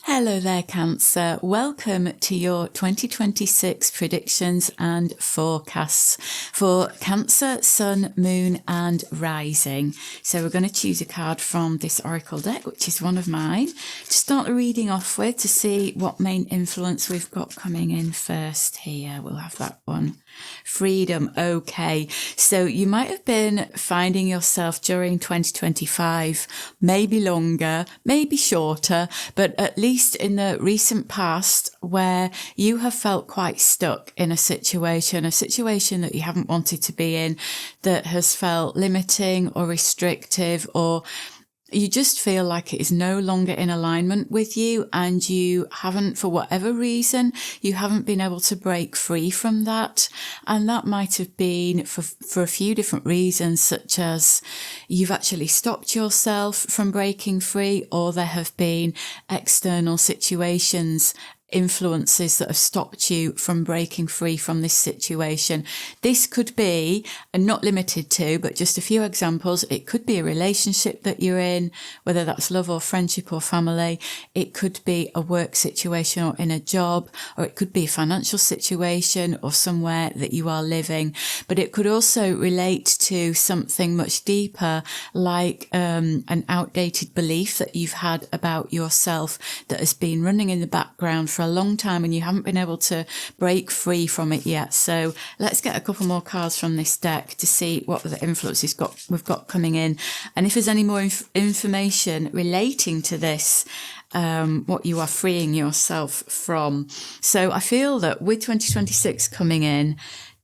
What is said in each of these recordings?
Hello there, Cancer. Welcome to your 2026 predictions and forecasts for Cancer, Sun, Moon and Rising. So we're going to choose a card from this Oracle deck, which is one of mine, to start the reading off with to see what main influence we've got coming in first here. We'll have that one. Freedom. Okay. So you might have been finding yourself during 2025, maybe longer, maybe shorter, but at least in the recent past where you have felt quite stuck in a situation that you haven't wanted to be in, that has felt limiting or restrictive, or you just feel like it is no longer in alignment with you, and you haven't, for whatever reason, you haven't been able to break free from that. And that might have been for a few different reasons, such as you've actually stopped yourself from breaking free, or there have been external situations, influences that have stopped you from breaking free from this situation. This could be, and not limited to, but just a few examples. It could be a relationship that you're in, whether that's love or friendship or family. It could be a work situation or in a job, or it could be a financial situation or somewhere that you are living. But it could also relate to something much deeper, like an outdated belief that you've had about yourself that has been running in the background for a long time and you haven't been able to break free from it yet. So let's get a couple more cards from this deck to see what the influences we've got coming in, and if there's any more information relating to this, what you are freeing yourself from. So I feel that with 2026 coming in,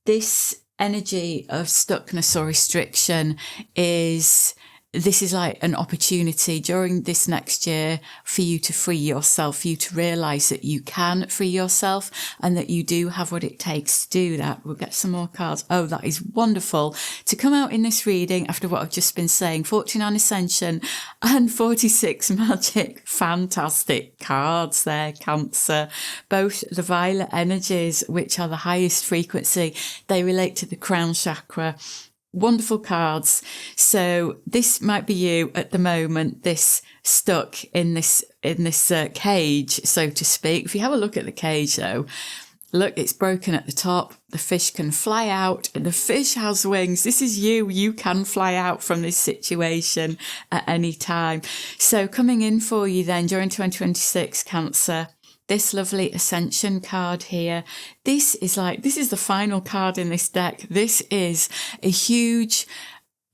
this energy of stuckness or restriction this is like an opportunity during this next year for you to free yourself, for you to realize that you can free yourself and that you do have what it takes to do that. We'll get some more cards. Oh, that is wonderful to come out in this reading after what I've just been saying. 49 Ascension and 46 Magic. Fantastic cards there, Cancer. Both the violet energies, which are the highest frequency, they relate to the crown chakra. Wonderful cards. So this might be you at the moment, this stuck in this cage, so to speak. If you have a look at the cage though, look, it's broken at the top. The fish can fly out, and the fish has wings. This is you. You can fly out from this situation at any time. So coming in for you then during 2026, Cancer, this lovely Ascension card here. This is the final card in this deck. This is a huge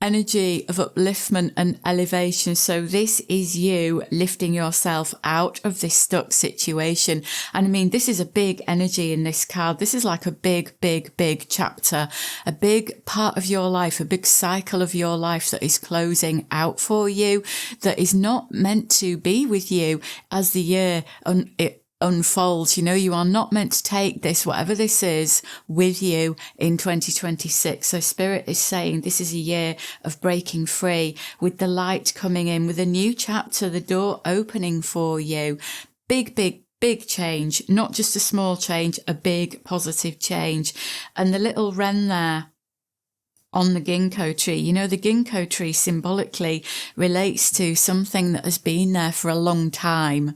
energy of upliftment and elevation. So this is you lifting yourself out of this stuck situation. And I mean, this is a big energy in this card. This is like a big, big, big chapter, a big part of your life, a big cycle of your life that is closing out for you, that is not meant to be with you as the year unfolds. You know, you are not meant to take this, whatever this is, with you in 2026. So Spirit is saying this is a year of breaking free, with the light coming in, with a new chapter, the door opening for you. Big, big, big change, not just a small change, a big positive change. And the little wren there on the ginkgo tree, you know, the ginkgo tree symbolically relates to something that has been there for a long time,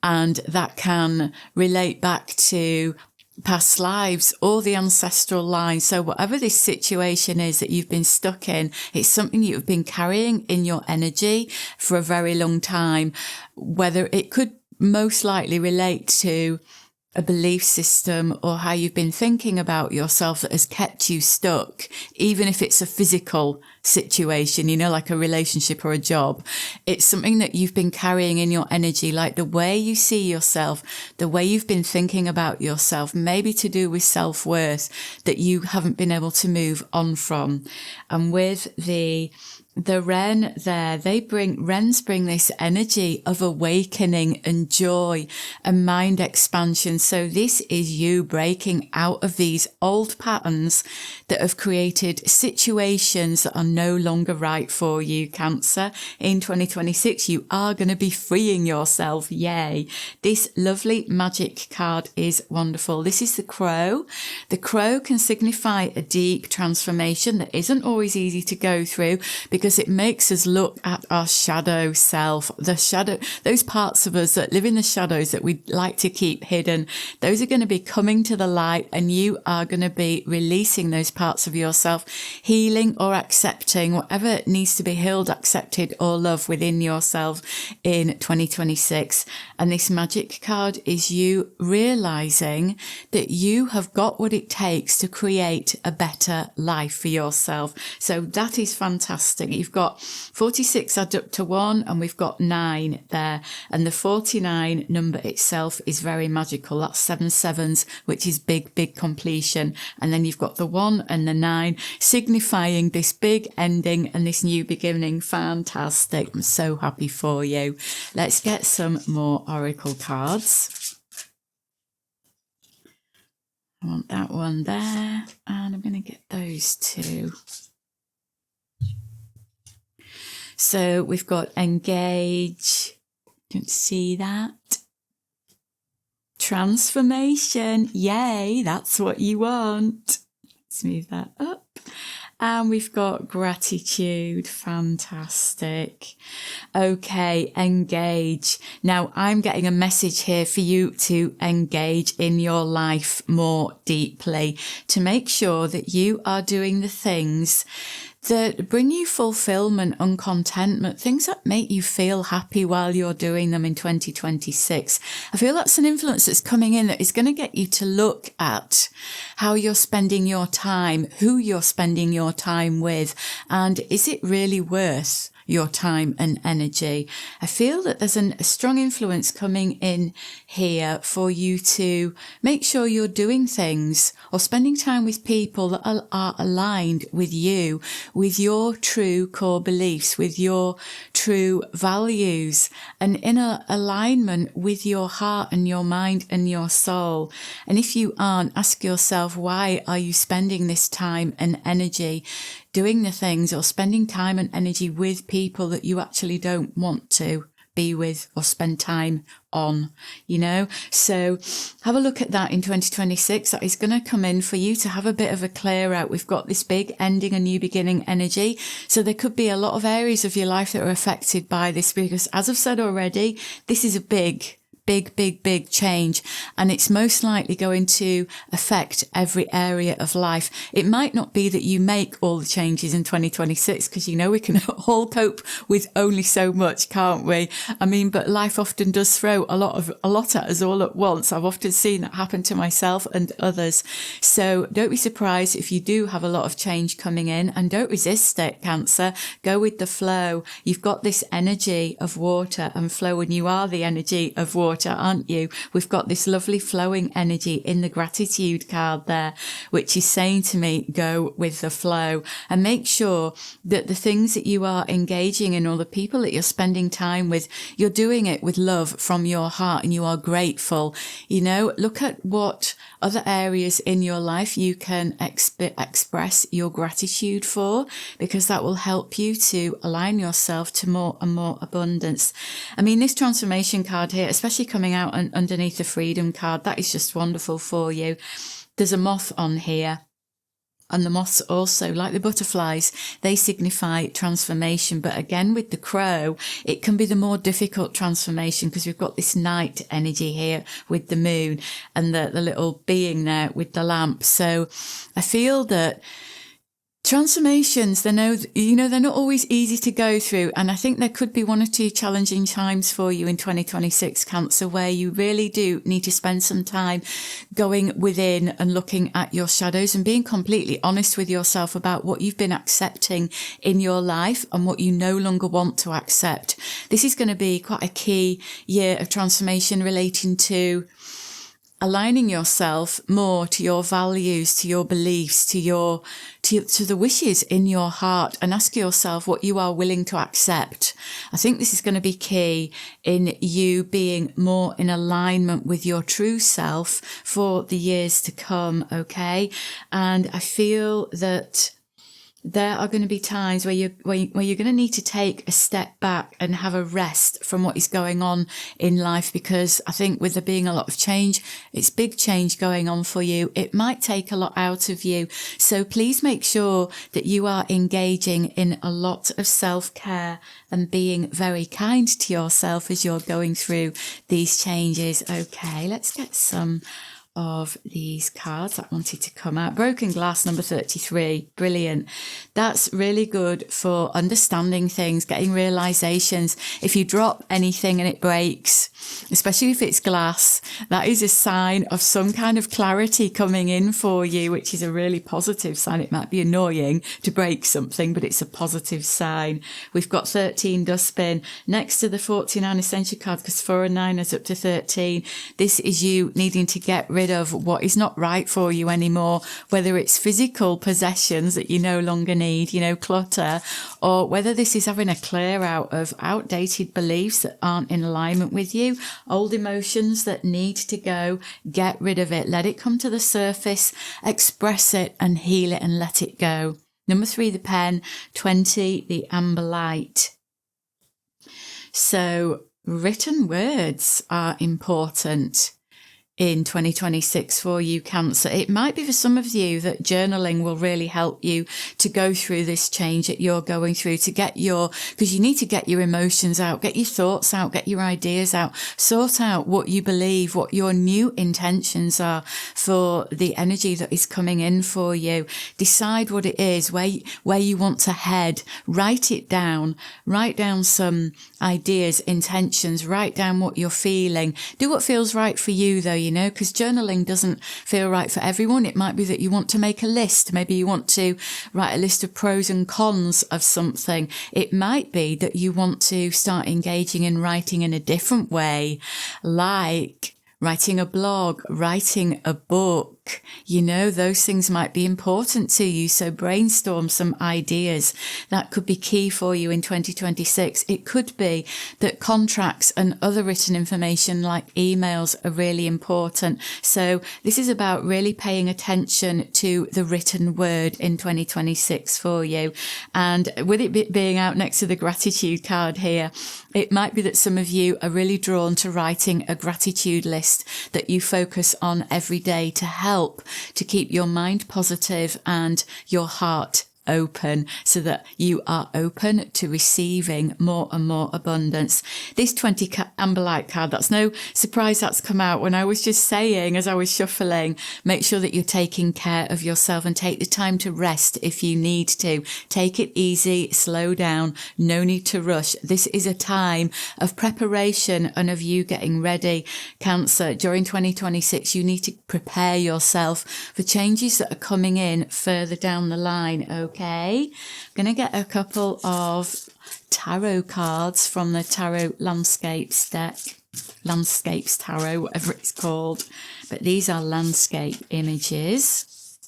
and that can relate back to past lives or the ancestral line. So whatever this situation is that you've been stuck in, it's something you've been carrying in your energy for a very long time, whether it could most likely relate to a belief system or how you've been thinking about yourself that has kept you stuck, even if it's a physical situation, you know, like a relationship or a job. It's something that you've been carrying in your energy, like the way you see yourself, the way you've been thinking about yourself, maybe to do with self-worth, that you haven't been able to move on from. And with the wren there, wrens bring this energy of awakening and joy and mind expansion. So this is you breaking out of these old patterns that have created situations that are no longer right for you, Cancer. In 2026, you are going to be freeing yourself. Yay. This lovely magic card is wonderful. This is the crow. The crow can signify a deep transformation that isn't always easy to go through, because because it makes us look at our shadow self, those parts of us that live in the shadows that we like to keep hidden. Those are going to be coming to the light, and you are going to be releasing those parts of yourself, healing or accepting whatever needs to be healed, accepted or loved within yourself in 2026. And this magic card is you realizing that you have got what it takes to create a better life for yourself. So that is fantastic. You've got 46 add up to 1, and we've got 9 there. And the 49 number itself is very magical. That's 7 sevens, which is big, big completion. And then you've got the 1 and the 9, signifying this big ending and this new beginning. Fantastic. I'm so happy for you. Let's get some more oracle cards. I want that one there, and I'm going to get those 2. So we've got engage. Don't see that. Transformation. Yay, that's what you want. Let's move that up. And we've got gratitude. Fantastic. Okay, engage. Now, I'm getting a message here for you to engage in your life more deeply, to make sure that you are doing the things that bring you fulfillment and contentment, things that make you feel happy while you're doing them in 2026. I feel that's an influence that's coming in that is going to get you to look at how you're spending your time, who you're spending your time with, and is it really worth your time and energy? I feel that there's a strong influence coming in here for you to make sure you're doing things or spending time with people that are aligned with you, with your true core beliefs, with your true values, and in alignment with your heart and your mind and your soul. And if you aren't, ask yourself, why are you spending this time and energy doing the things or spending time and energy with people that you actually don't want to be with or spend time on, you know? So have a look at that in 2026. That is going to come in for you to have a bit of a clear out. We've got this big ending, a new beginning energy. So there could be a lot of areas of your life that are affected by this, because as I've said already, this is a big change, and it's most likely going to affect every area of life. It might not be that you make all the changes in 2026, because you know we can all cope with only so much, can't we? I mean, but life often does throw a lot at us all at once. I've often seen that happen to myself and others. So don't be surprised if you do have a lot of change coming in, and don't resist it, Cancer. Go with the flow. You've got this energy of water and flow, and you are the energy of water, aren't you? We've got this lovely flowing energy in the gratitude card there, which is saying to me, go with the flow, and make sure that the things that you are engaging in or the people that you're spending time with, you're doing it with love from your heart and you are grateful. You know, look at what other areas in your life you can express your gratitude for, because that will help you to align yourself to more and more abundance. I mean, this transformation card here, especially coming out underneath the freedom card, that is just wonderful for you. There's a moth on here. And the moths also, like the butterflies, they signify transformation. But again, with the crow, it can be the more difficult transformation, because we've got this night energy here with the moon and the little being there with the lamp. So I feel that transformations, they're not always easy to go through. And I think there could be 1 or 2 challenging times for you in 2026, Cancer, where you really do need to spend some time going within and looking at your shadows and being completely honest with yourself about what you've been accepting in your life and what you no longer want to accept. This is going to be quite a key year of transformation relating to aligning yourself more to your values, to your beliefs, to the wishes in your heart, and ask yourself what you are willing to accept. I think this is going to be key in you being more in alignment with your true self for the years to come, okay? And I feel that there are going to be times where you're going to need to take a step back and have a rest from what is going on in life, because I think with there being a lot of change, it's big change going on for you. It might take a lot out of you. So please make sure that you are engaging in a lot of self-care and being very kind to yourself as you're going through these changes. Okay, let's get some of these cards that wanted to come out. Broken glass, number 33. Brilliant. That's really good for understanding things, getting realizations. If you drop anything and it breaks, especially if it's glass, that is a sign of some kind of clarity coming in for you, which is a really positive sign. It might be annoying to break something, but it's a positive sign. We've got 13 dustbin next to the 49 essential card, because 4 and 9 is up to 13. This is you needing to get rid of what is not right for you anymore, whether it's physical possessions that you no longer need, clutter, or whether this is having a clear out of outdated beliefs that aren't in alignment with you, old emotions that need to go. Get rid of it. Let it come to the surface, express it and heal it and let it go. Number 3, the pen. 20, the amber light. So written words are important in 2026 for you, Cancer. It might be for some of you that journaling will really help you to go through this change that you're going through, to get because you need to get your emotions out, get your thoughts out, get your ideas out, sort out what you believe, what your new intentions are for the energy that is coming in for you. Decide what it is, where you want to head, write it down, write down some ideas, intentions, write down what you're feeling. Do what feels right for you though, because journaling doesn't feel right for everyone. It might be that you want to make a list. Maybe you want to write a list of pros and cons of something. It might be that you want to start engaging in writing in a different way, like writing a blog, writing a book. Those things might be important to you. So brainstorm some ideas that could be key for you in 2026. It could be that contracts and other written information like emails are really important. So this is about really paying attention to the written word in 2026 for you. And with it being out next to the gratitude card here, it might be that some of you are really drawn to writing a gratitude list that you focus on every day to help to keep your mind positive and your heart open, so that you are open to receiving more and more abundance. This 20 amber light card, that's no surprise that's come out. When I was just saying, as I was shuffling, make sure that you're taking care of yourself and take the time to rest if you need to. Take it easy, slow down, no need to rush. This is a time of preparation and of you getting ready, Cancer. During 2026, you need to prepare yourself for changes that are coming in further down the line. Okay, I'm going to get a couple of tarot cards from the Tarot Landscapes deck. Landscapes Tarot, whatever it's called. But these are landscape images.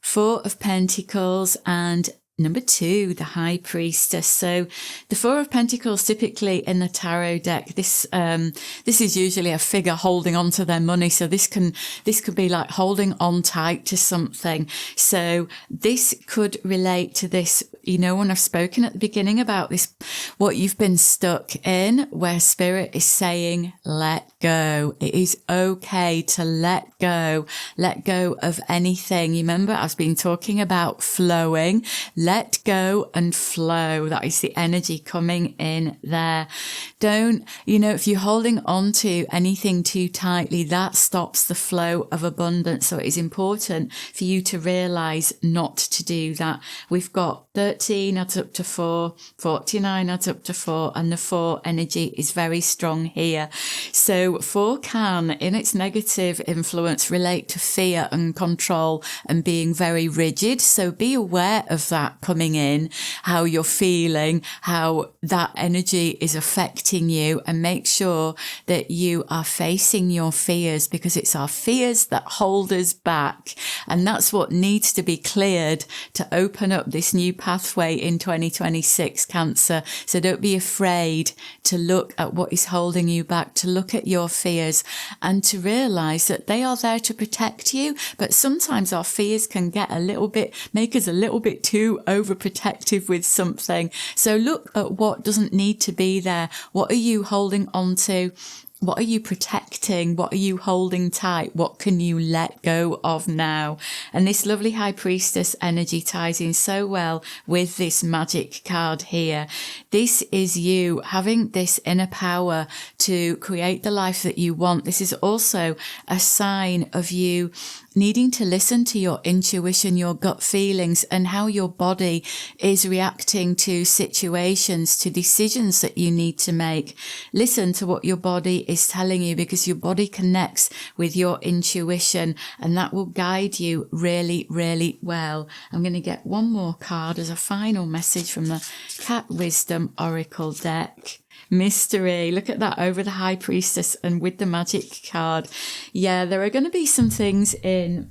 4 of Pentacles and number 2, the High Priestess. So the 4 of Pentacles, typically in the tarot deck, this is usually a figure holding on to their money. So this could be like holding on tight to something. So this could relate to this, when I've spoken at the beginning about this, what you've been stuck in, where Spirit is saying, let go. It is okay to let go of anything. You remember I've been talking about flowing. Let go and flow. That is the energy coming in there. Don't, if you're holding on to anything too tightly, that stops the flow of abundance. So it is important for you to realize not to do that. We've got 13 adds up to 4, 49 adds up to 4, and the 4 energy is very strong here. So 4 can, in its negative influence, relate to fear and control and being very rigid. So be aware of that that coming in, how you're feeling, how that energy is affecting you, and make sure that you are facing your fears, because it's our fears that hold us back. And that's what needs to be cleared to open up this new pathway in 2026, Cancer. So don't be afraid to look at what is holding you back, to look at your fears and to realize that they are there to protect you. But sometimes our fears can get make us a little bit too overprotective with something. So look at what doesn't need to be there. What are you holding on to? What are you protecting? What are you holding tight? What can you let go of now? And this lovely High Priestess energy ties in so well with this magic card here. This is you having this inner power to create the life that you want. This is also a sign of you needing to listen to your intuition, your gut feelings, and how your body is reacting to situations, to decisions that you need to make. Listen to what your body is telling you, because your body connects with your intuition, and that will guide you really, really well. I'm going to get one more card as a final message from the Cat Wisdom Oracle deck. Mystery. Look at that, over the High Priestess and with the magic card. Yeah, there are going to be some things in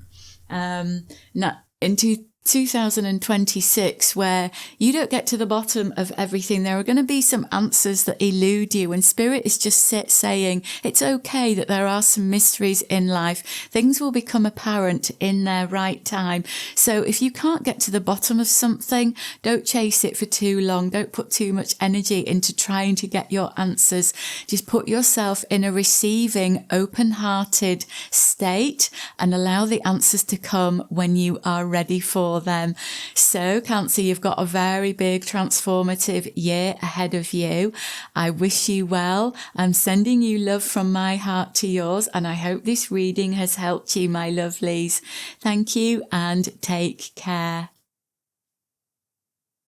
2026 where you don't get to the bottom of everything. There are going to be some answers that elude you, and Spirit is just saying it's okay that there are some mysteries in life. Things will become apparent in their right time. So if you can't get to the bottom of something, don't chase it for too long. Don't put too much energy into trying to get your answers. Just put yourself in a receiving, open-hearted state and allow the answers to come when you are ready for them. So Cancer, you've got a very big transformative year ahead of you. I wish you well. I'm sending you love from my heart to yours, and I hope this reading has helped you, my lovelies. Thank you and take care.